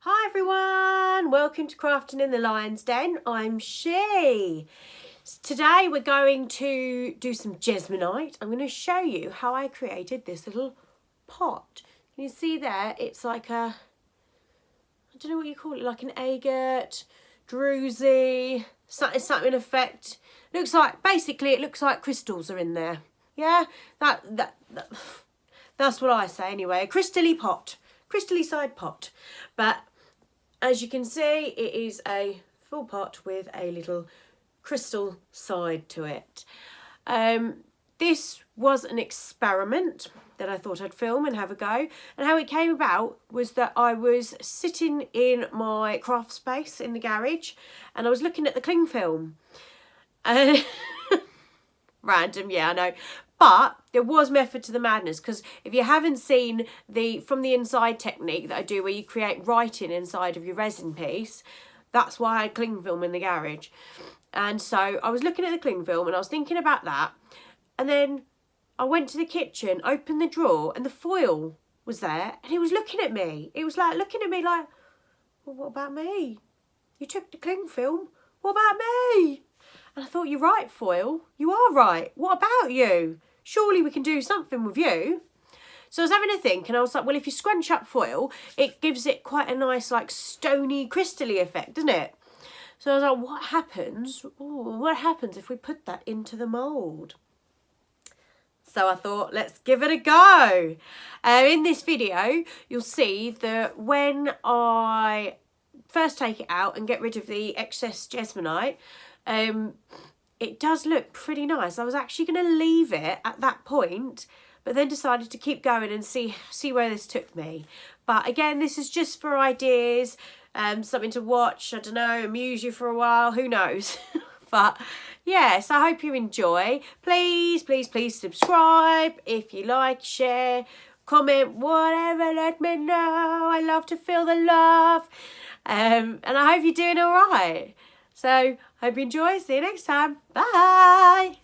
Hi everyone, welcome to Crafting in the Lyons Den. I'm She. Today we're going to do some Jesmonite. I'm going to show you how I created this little pot. Can you see there? It's like a, I don't know what you call it, like an agate, druzy, something effect. Looks like, basically it looks like crystals are in there. Yeah, that's what I say anyway. A crystally pot, crystally side pot. But as you can see, it is a full pot with a little crystal side to it. This was an experiment that I thought I'd film and have a go. And how it came about was that I was sitting in my craft space in the garage and I was looking at the cling film. Random, yeah, I know. But there was method to the madness, because if you haven't seen the from the inside technique that I do where you create writing inside of your resin piece, that's why I had cling film in the garage. And so I was looking at the cling film and I was thinking about that. And then I went to the kitchen, opened the drawer, and the foil was there and it was looking at me. It was like looking at me like, well, what about me? You took the cling film. What about me? And I thought, you're right, foil. You are right. What about you? Surely we can do something with you. So I was having a think and I was like, well, if you scrunch up foil, it gives it quite a nice, like, stony, crystally effect, doesn't it? So I was like, what happens? Ooh, what happens if we put that into the mould? So I thought, let's give it a go. In this video, you'll see that when I first take it out and get rid of the excess Jesmonite, it does look pretty nice. I was actually going to leave it at that point, but then decided to keep going and see where this took me. But again, this is just for ideas, something to watch, I don't know, amuse you for a while, who knows. But yes, I hope you enjoy. Please, please, please subscribe if you like, share, comment, whatever, let me know. I love to feel the love. And I hope you're doing all right. So, hope you enjoy. See you next time. Bye.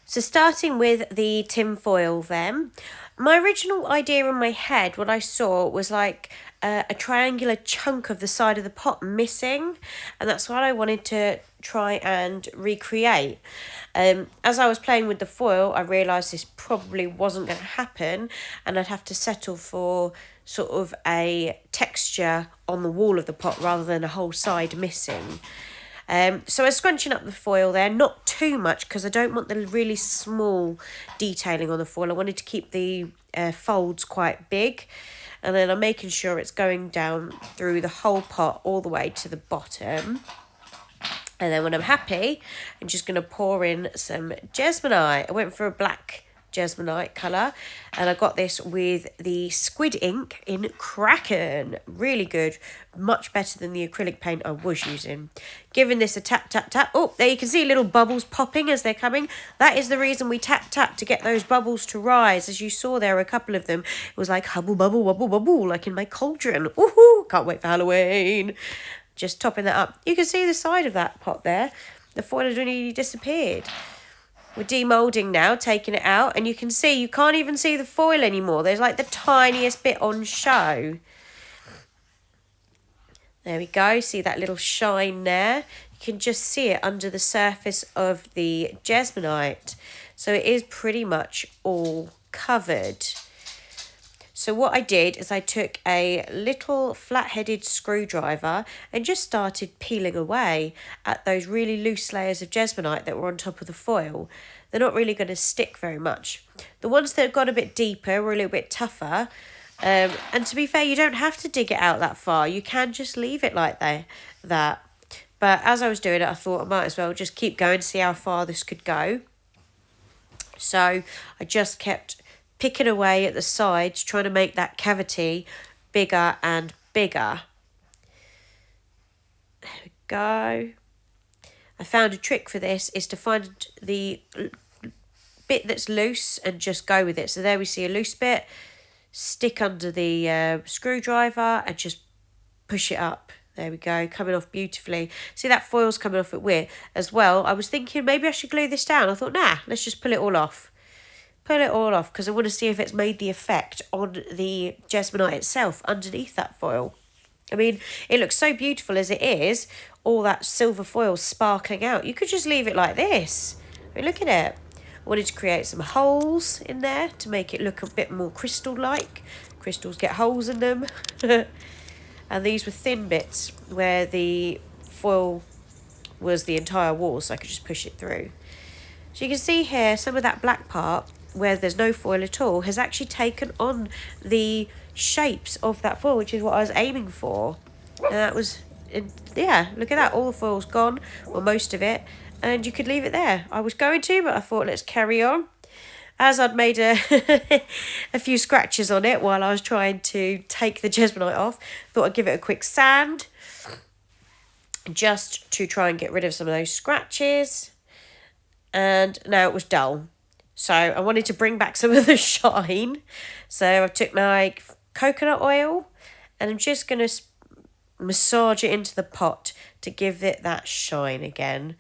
So starting with the tin foil then, my original idea in my head, what I saw was like a triangular chunk of the side of the pot missing, and that's what I wanted to try and recreate. As I was playing with the foil, I realised this probably wasn't going to happen and I'd have to settle for sort of a texture on the wall of the pot rather than a whole side missing. So I was scrunching up the foil there, not too much because I don't want the really small detailing on the foil. I wanted to keep the folds quite big, and then I'm making sure it's going down through the whole pot all the way to the bottom. And then when I'm happy, I'm just going to pour in some Jesmonite. I went for a black Jesmonite colour, and I got this with the squid ink in Kraken. Really good, much better than the acrylic paint I was using. Giving this a tap tap tap. Oh, there you can see little bubbles popping as they're coming. That is the reason we tap tap, to get those bubbles to rise. As you saw, there were a couple of them. It was like hubble bubble wubble bubble, like in my cauldron. Woohoo, can't wait for Halloween. Just topping that up. You can see the side of that pot there. The foil had already disappeared. We're demolding now, taking it out, and you can see, you can't even see the foil anymore. There's like the tiniest bit on show. There we go, see that little shine there? You can just see it under the surface of the Jesmonite. So it is pretty much all covered. So what I did is I took a little flat-headed screwdriver and just started peeling away at those really loose layers of Jesmonite that were on top of the foil. They're not really going to stick very much. The ones that got a bit deeper were a little bit tougher. And to be fair, you don't have to dig it out that far. You can just leave it like that. But as I was doing it, I thought I might as well just keep going, see how far this could go. So I just kept picking away at the sides, trying to make that cavity bigger and bigger. There we go. I found a trick for this is to find the bit that's loose and just go with it. So there we see a loose bit, stick under the screwdriver and just push it up. There we go, coming off beautifully. See, that foil's coming off it weird as well. I was thinking maybe I should glue this down. I thought, nah, let's just pull it all off. Pull it all off because I want to see if it's made the effect on the Jesmonite itself underneath that foil. I mean, it looks so beautiful as it is, all that silver foil sparkling out. You could just leave it like this. I mean, look at it. I wanted to create some holes in there to make it look a bit more crystal-like. Crystals get holes in them. And these were thin bits where the foil was the entire wall, so I could just push it through. So you can see here, some of that black part, where there's no foil at all, has actually taken on the shapes of that foil, which is what I was aiming for. And that was, yeah, look at that, all the foil's gone, or most of it, and you could leave it there. I was going to, but I thought let's carry on. As I'd made a few scratches on it while I was trying to take the Jesmonite off, thought I'd give it a quick sand, just to try and get rid of some of those scratches. And now it was dull. So I wanted to bring back some of the shine. So I took my coconut oil and I'm just going to massage it into the pot to give it that shine again.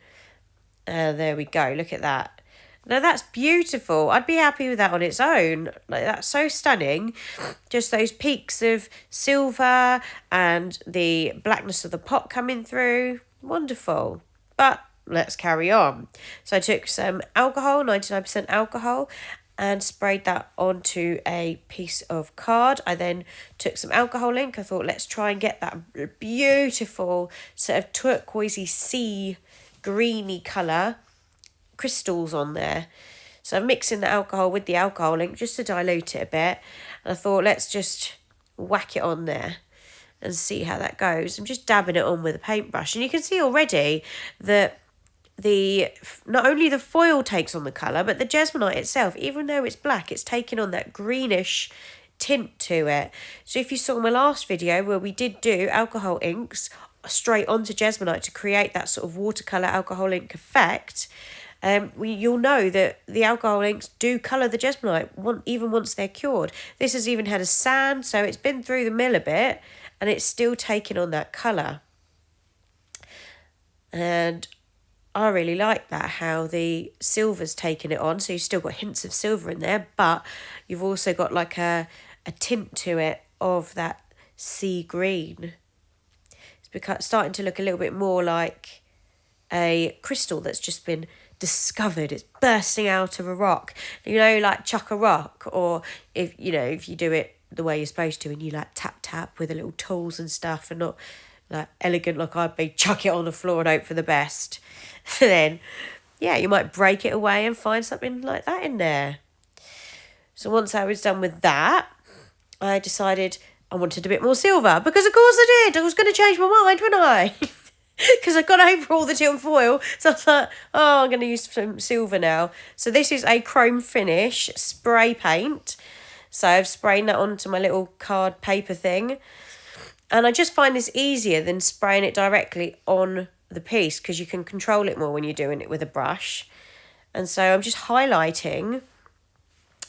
There we go. Look at that. Now that's beautiful. I'd be happy with that on its own. Like, that's so stunning. Just those peaks of silver and the blackness of the pot coming through. Wonderful. But let's carry on. So I took some alcohol, 99% alcohol, and sprayed that onto a piece of card. I then took some alcohol ink. I thought, let's try and get that beautiful sort of turquoisey sea greeny colour crystals on there. So I'm mixing the alcohol with the alcohol ink just to dilute it a bit. And I thought, let's just whack it on there and see how that goes. I'm just dabbing it on with a paintbrush. And you can see already that not only the foil takes on the colour, but the Jesmonite itself, even though it's black, it's taking on that greenish tint to it. So if you saw my last video where we did do alcohol inks straight onto Jesmonite to create that sort of watercolour alcohol ink effect, you'll know that the alcohol inks do colour the Jesmonite even once they're cured. This has even had a sand, so it's been through the mill a bit and it's still taking on that colour. And I really like that, how the silver's taken it on. So you've still got hints of silver in there, but you've also got like a tint to it of that sea green. It's starting to look a little bit more like a crystal that's just been discovered. It's bursting out of a rock. You know, like chuck a rock, or if you do it the way you're supposed to and you like tap with the little tools and stuff and not like elegant like I'd be, chuck it on the floor and hope for the best. Then, yeah, you might break it away and find something like that in there. So once I was done with that, I decided I wanted a bit more silver, because of course I did. I was going to change my mind, wouldn't I? Because I got over all the tin foil. So I was like, oh, I'm going to use some silver now. So this is a chrome finish spray paint. So I've sprayed that onto my little card paper thing. And I just find this easier than spraying it directly on the piece, because you can control it more when you're doing it with a brush. And so I'm just highlighting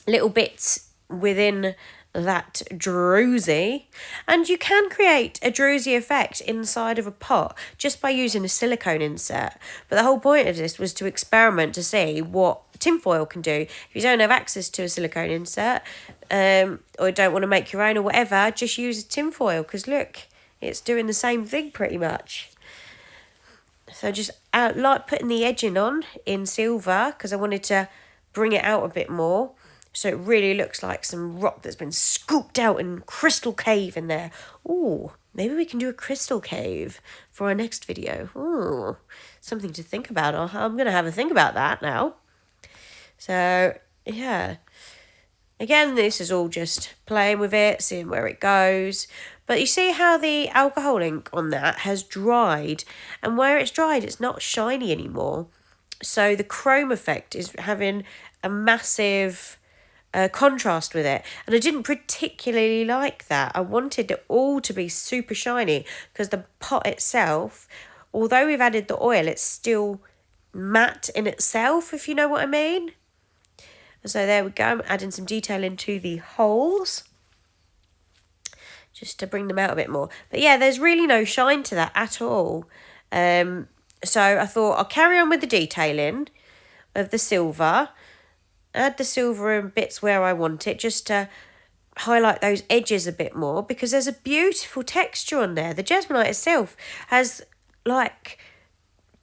little bits within that druzy, and you can create a druzy effect inside of a pot just by using a silicone insert. But the whole point of this was to experiment to see what tinfoil can do. If you don't have access to a silicone insert, or don't want to make your own or whatever, just use a tinfoil, because look, it's doing the same thing pretty much. So just like putting the edging on in silver, because I wanted to bring it out a bit more. So it really looks like some rock that's been scooped out in crystal cave in there. Ooh, maybe we can do a crystal cave for our next video. Ooh, something to think about. I'm going to have a think about that now. So, yeah. Again, this is all just playing with it, seeing where it goes. But you see how the alcohol ink on that has dried. And where it's dried, it's not shiny anymore. So the chrome effect is having a massive contrast with it, and I didn't particularly like that. I wanted it all to be super shiny, because the pot itself, although we've added the oil, it's still matte in itself, if you know what I mean. And so there we go. I'm adding some detail into the holes just to bring them out a bit more. But yeah, there's really no shine to that at all. So I thought I'll carry on with the detailing of the silver. Add the silver in bits where I want it, just to highlight those edges a bit more, because there's a beautiful texture on there. The Jesmonite itself has like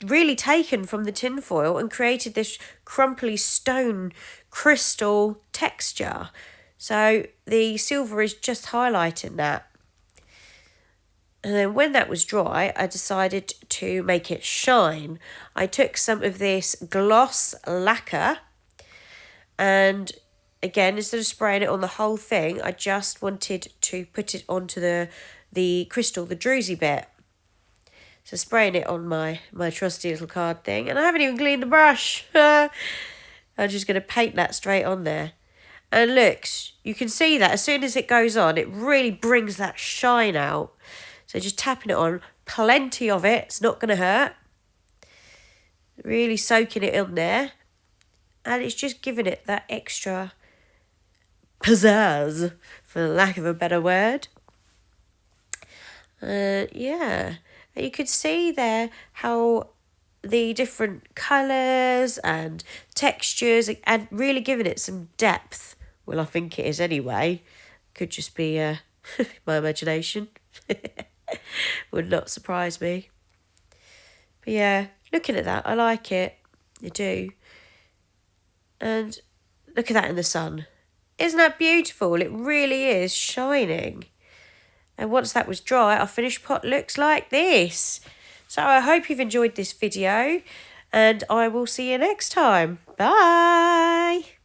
really taken from the tinfoil and created this crumply stone crystal texture. So the silver is just highlighting that. And then when that was dry, I decided to make it shine. I took some of this gloss lacquer, and again, instead of spraying it on the whole thing, I just wanted to put it onto the crystal, the druzy bit. So spraying it on my trusty little card thing, and I haven't even cleaned the brush. I'm just going to paint that straight on there. And look, you can see that as soon as it goes on, it really brings that shine out. So just tapping it on, plenty of it, it's not going to hurt. Really soaking it in there. And it's just giving it that extra pizzazz, for lack of a better word. Yeah, you could see there how the different colours and textures, and really giving it some depth. Well, I think it is anyway. Could just be my imagination. Would not surprise me. But yeah, looking at that, I like it. I do. And look at that in the sun. Isn't that beautiful? It really is shining. And once that was dry, our finished pot looks like this. So I hope you've enjoyed this video, and I will see you next time. Bye.